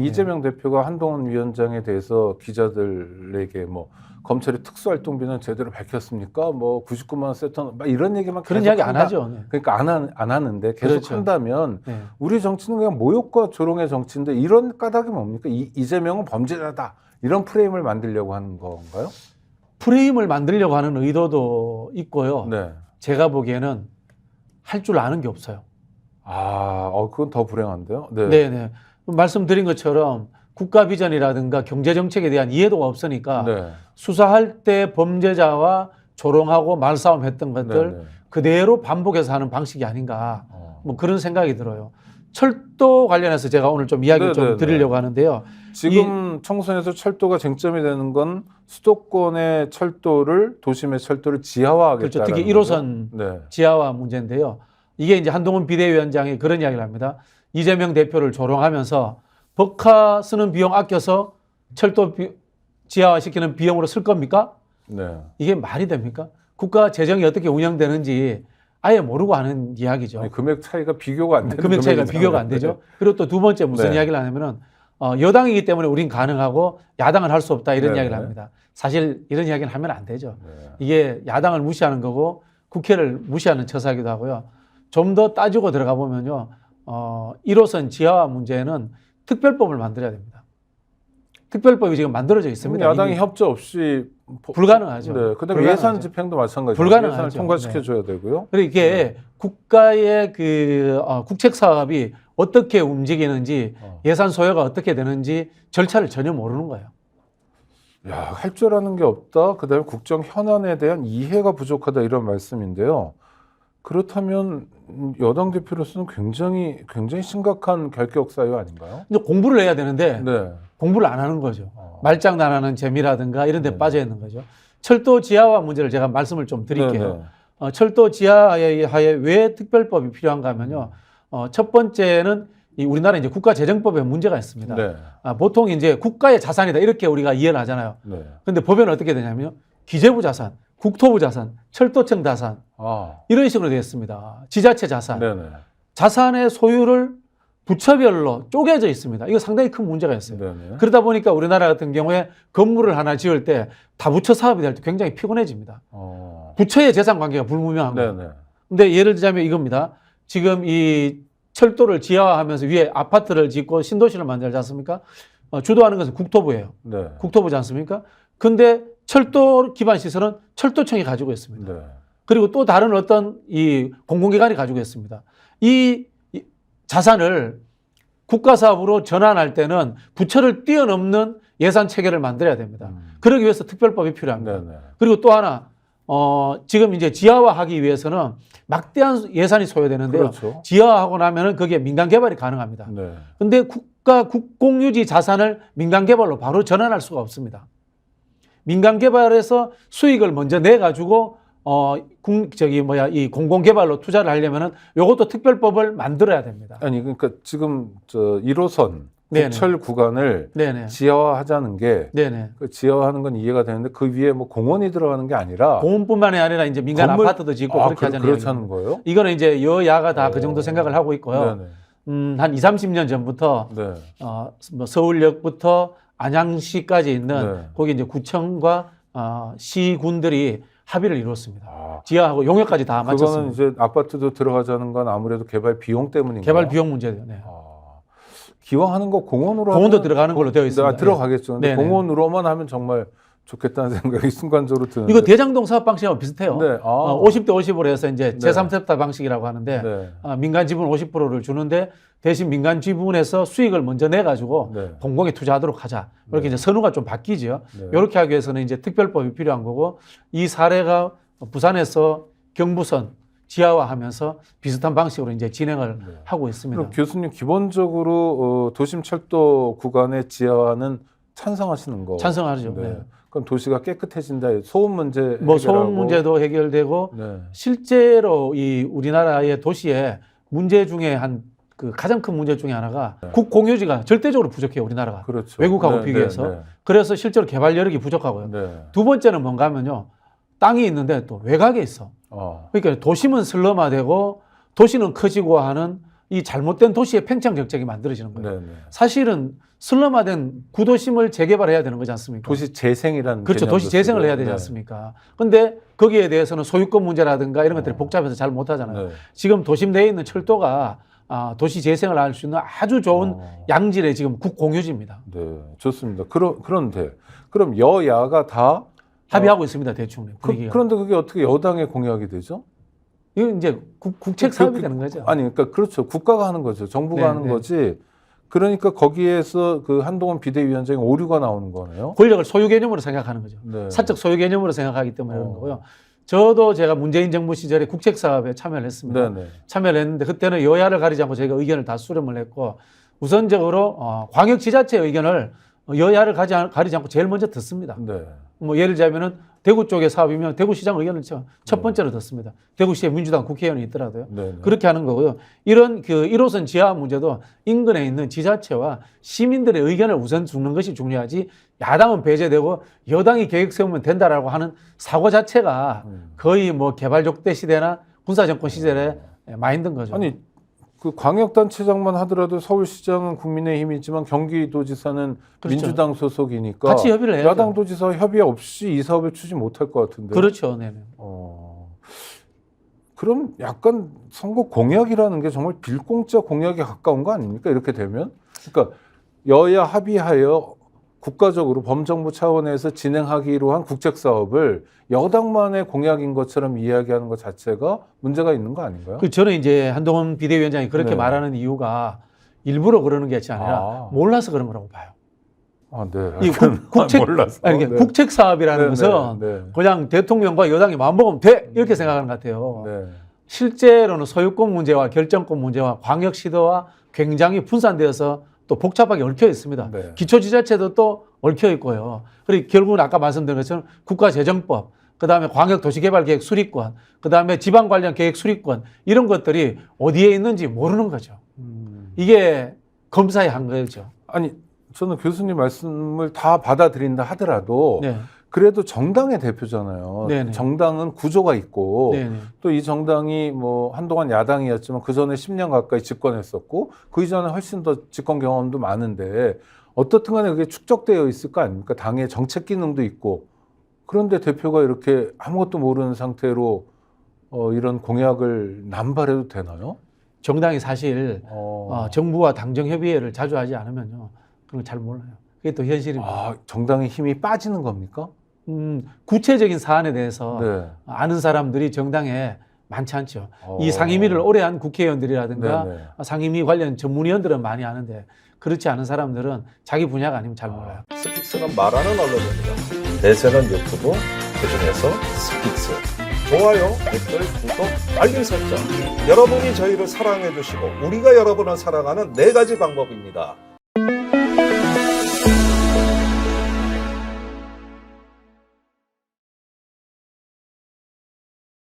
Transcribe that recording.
이재명 대표가 한동훈 위원장에 대해서 기자들에게 뭐 검찰의 특수활동비는 제대로 밝혔습니까? 뭐 99만 원 세턴 막 이런 얘기만 그런 계속 이야기 안 한다. 하죠. 네. 그러니까 안 하는데 계속 그렇죠. 한다면 네. 우리 정치는 그냥 모욕과 조롱의 정치인데 이런 까닭이 뭡니까? 이재명은 범죄자다. 이런 프레임을 만들려고 하는 건가요? 프레임을 만들려고 하는 의도도 있고요. 네. 제가 보기에는 할 줄 아는 게 없어요. 그건 더 불행한데요. 네. 네네. 말씀드린 것처럼 국가 비전이라든가 경제 정책에 대한 이해도가 없으니까 네. 수사할 때 범죄자와 조롱하고 말싸움 했던 것들 네. 그대로 반복해서 하는 방식이 아닌가. 뭐 그런 생각이 들어요. 철도 관련해서 제가 오늘 좀 이야기를 좀 드리려고 하는데요. 지금 총선에서 철도가 쟁점이 되는 건 수도권의 철도를 도심의 철도를 지하화하겠다는 그렇죠. 특히 1호선 네. 지하화 문제인데요. 이게 이제 한동훈 비대위원장이 그런 이야기를 합니다. 이재명 대표를 조롱하면서 법카 쓰는 비용 아껴서 철도 지하화시키는 비용으로 쓸 겁니까? 네. 이게 말이 됩니까? 국가 재정이 어떻게 운영되는지 아예 모르고 하는 이야기죠. 아니, 금액 차이가 비교가 안 되는 금액 차이가 금액이잖아요. 비교가 안 되죠. 그리고 또 두 번째 무슨 네. 이야기를 하냐면은 여당이기 때문에 우린 가능하고 야당은 할 수 없다 이런 네. 이야기를 합니다. 사실 이런 이야기를 하면 안 되죠. 네. 이게 야당을 무시하는 거고 국회를 무시하는 처사이기도 하고요. 좀 더 따지고 들어가 보면요. 1호선 지하화 문제는 특별법을 만들어야 됩니다. 특별법이 지금 만들어져 있습니다. 야당이 이미. 협조 없이 불가능하죠. 네. 그다음에 불가능하죠. 예산 집행도 마찬가지죠. 불가능하죠. 예산을 통과시켜 줘야 되고요. 그리고 이게 국가의 그 국책 사업이 어떻게 움직이는지 예산 소요가 어떻게 되는지 절차를 전혀 모르는 거예요. 야, 할 줄 아는 게 없다. 그다음에 국정 현안에 대한 이해가 부족하다 이런 말씀인데요. 그렇다면 여당 대표로서는 굉장히 심각한 결격 사유 아닌가요? 근데 공부를 해야 되는데 네. 공부를 안 하는 거죠. 말장난하는 재미라든가 이런 데 네. 빠져 있는 거죠. 철도 지하화 문제를 제가 말씀을 좀 드릴게요. 네. 철도 지하화에 왜 특별법이 필요한가 하면요. 첫 번째는 이 우리나라 이제 국가재정법에 문제가 있습니다. 네. 보통 이제 국가의 자산이다 이렇게 우리가 이해를 하잖아요. 네. 근데 법에는 어떻게 되냐면요. 기재부 자산, 국토부 자산, 철도청 자산 이런 식으로 되어 있습니다. 지자체 자산. 네네. 자산의 소유를 부처별로 쪼개져 있습니다. 이거 상당히 큰 문제가 있어요. 네네. 그러다 보니까 우리나라 같은 경우에 건물을 하나 지을 때 다부처 사업이 될 때 굉장히 피곤해집니다. 부처의 재산 관계가 불분명한 거예요. 네네. 근데 예를 들자면 이겁니다. 지금 이 철도를 지하화하면서 위에 아파트를 짓고 신도시를 만들지 않습니까? 주도하는 것은 국토부예요. 네. 국토부지 않습니까? 근데 철도 기반 시설은 철도청이 가지고 있습니다. 네. 그리고 또 다른 어떤 이 공공기관이 가지고 있습니다. 이 자산을 국가사업으로 전환할 때는 부처를 뛰어넘는 예산 체계를 만들어야 됩니다. 그러기 위해서 특별법이 필요합니다. 네네. 그리고 또 하나, 지금 이제 지하화하기 위해서는 막대한 예산이 소요되는데요. 그렇죠. 지하화하고 나면은 거기에 민간 개발이 가능합니다. 네. 근데 국공유지 자산을 민간 개발로 바로 전환할 수가 없습니다. 민간 개발에서 수익을 먼저 내 가지고 이 공공 개발로 투자를 하려면은 요것도 특별법을 만들어야 됩니다. 아니 그러니까 지금 1호선 네네. 국철 구간을 네네. 지하화하자는 게 네네. 그 지하화하는 건 이해가 되는데 그 위에 뭐 공원이 들어가는 게 아니라 공원뿐만이 아니라 이제 민간 건물- 아파트도 짓고 그렇게 하자는 그렇다는 얘기입니다. 거예요? 이거는 이제 여야가 다 그 정도 생각을 하고 있고요. 네네. 한 20, 30년 전부터 네. 뭐 서울역부터 안양시까지 있는 네. 거기 이제 구청과 시군들이 합의를 이뤘습니다. 지하하고 용역까지 다 그거는 마쳤습니다. 이제 아파트도 들어가자는 건 아무래도 개발 비용 때문인가요? 개발 비용 문제예요. 네. 기왕 하는 거 공원으로 공원도 하면 들어가는 걸로 되어 있습니다. 들어가겠죠. 근데 네네. 공원으로만 하면 정말 좋겠다는 생각이 순간적으로 드는데. 이거 대장동 사업 방식하고 비슷해요. 네. 50대 50으로 해서 이제 네. 제3세타 방식이라고 하는데 네. 민간 지분 50%를 주는데 대신 민간 지분에서 수익을 먼저 내 가지고 네. 공공에 투자하도록 하자. 이렇게 이제 선우가 좀 바뀌죠. 네. 이렇게 하기 위해서는 이제 특별법이 필요한 거고 이 사례가 부산에서 경부선 지하화하면서 비슷한 방식으로 이제 진행을 하고 있습니다. 그럼 교수님 기본적으로 도심 철도 구간의 지하화는 찬성하시는 거? 찬성하죠. 네. 네. 그럼 도시가 깨끗해진다. 소음 문제 뭐 해결하고. 소음 문제도 해결되고 네. 실제로 이 우리나라의 도시의 문제 중에 그 가장 큰 문제 중에 하나가 국공유지가 절대적으로 부족해요. 우리나라가. 그렇죠. 외국하고 네, 비교해서. 네, 그래서 실제로 개발 여력이 부족하고요. 네. 두 번째는 뭔가 하면요. 땅이 있는데 또 외곽에 있어. 그러니까 도심은 슬럼화되고 도시는 커지고 하는 이 잘못된 도시의 팽창 격적이 만들어지는 거예요. 네네. 사실은 슬럼화된 구도심을 재개발해야 되는 거지 않습니까? 도시 재생이라는 그렇죠. 개념도 도시 재생을 쓰고요. 해야 되지 네. 않습니까? 근데 거기에 대해서는 소유권 문제라든가 이런 것들이 복잡해서 잘 못하잖아요. 네. 지금 도심 내에 있는 철도가 도시 재생을 할 수 있는 아주 좋은 양질의 지금 국공유지입니다. 네, 좋습니다. 그런데 그럼 여야가 다 합의하고 있습니다. 대충 분위기가. 그런데 그게 어떻게 여당의 공약이 되죠? 이건 이제 국책 사업이 되는 거죠. 아니, 그러니까 그렇죠. 국가가 하는 거죠. 정부가 네, 하는 네. 거지. 그러니까 거기에서 그 한동훈 비대위원장의 오류가 나오는 거네요. 권력을 소유 개념으로 생각하는 거죠. 네. 사적 소유 개념으로 생각하기 때문에 그런 거고요. 저도 제가 문재인 정부 시절에 국책 사업에 참여를 했습니다. 네네. 참여를 했는데 그때는 여야를 가리지 않고 저희가 의견을 다 수렴을 했고 우선적으로 광역지자체 의견을 여야를 가리지 않고 제일 먼저 듣습니다. 네. 뭐 예를 들자면은 대구 쪽의 사업이면 대구시장 의견을 첫 번째로 듣습니다. 대구시에 민주당 국회의원이 있더라도요. 네네. 그렇게 하는 거고요. 이런 그 1호선 지하 문제도 인근에 있는 지자체와 시민들의 의견을 우선 듣는 것이 중요하지 야당은 배제되고 여당이 계획 세우면 된다라고 하는 사고 자체가 거의 뭐 개발족대 시대나 군사정권 시절의 마인드인 거죠. 아니 그 광역단체장만 하더라도 서울시장은 국민의힘이지만 경기도지사는 그렇죠. 민주당 소속이니까 같이 협의를 해야죠. 야당도지사 협의 없이 이 사업을 추진 못할 것 같은데. 그렇죠. 네. 그럼 약간 선거 공약이라는 게 정말 빌공짜 공약에 가까운 거 아닙니까? 이렇게 되면. 그러니까 여야 합의하여 국가적으로 범정부 차원에서 진행하기로 한 국책 사업을 여당만의 공약인 것처럼 이야기하는 것 자체가 문제가 있는 거 아닌가요? 저는 이제 한동훈 비대위원장이 그렇게 네. 말하는 이유가 일부러 그러는 게 아니라 몰라서 그런 거라고 봐요. 아, 네. 이 국책 몰랐어. 아니, 네. 국책 사업이라는 네, 것은 네, 네. 그냥 대통령과 여당이 마음먹으면 돼 이렇게 생각하는 것 같아요. 네. 실제로는 소유권 문제와 결정권 문제와 광역시도와 굉장히 분산되어서 또 복잡하게 얽혀 있습니다. 네. 기초지자체도 또 얽혀 있고요. 그리고 결국은 아까 말씀드린 것처럼 국가재정법, 그다음에 광역도시개발계획 수립권, 그다음에 지방 관련 계획 수립권 이런 것들이 어디에 있는지 모르는 거죠. 이게 검사의 한 거죠. 아니, 저는 교수님 말씀을 다 받아들인다 하더라도 네. 그래도 정당의 대표잖아요. 네네. 정당은 구조가 있고 네네. 또 이 정당이 뭐 한동안 야당이었지만 그 전에 10년 가까이 집권했었고 그 이전에 훨씬 더 집권 경험도 많은데 어떻든 간에 그게 축적되어 있을 거 아닙니까? 당의 정책 기능도 있고 그런데 대표가 이렇게 아무것도 모르는 상태로 이런 공약을 남발해도 되나요? 정당이 사실 정부와 당정협의회를 자주 하지 않으면요. 그런 걸 잘 몰라요. 그게 또 현실입니다. 아, 정당의 힘이 빠지는 겁니까? 구체적인 사안에 대해서 네. 아는 사람들이 정당에 많지 않죠. 어. 이 상임위를 오래 한 국회의원들이라든가 네네. 상임위 관련 전문위원들은 많이 아는데 그렇지 않은 사람들은 자기 분야가 아니면 잘 몰라요. 스픽스는 말하는 언론입니다. 대세는 유튜브, 그중에서 스픽스. 좋아요, 댓글, 구독, 알림 설정. 여러분이 저희를 사랑해 주시고 우리가 여러분을 사랑하는 4가지 방법입니다.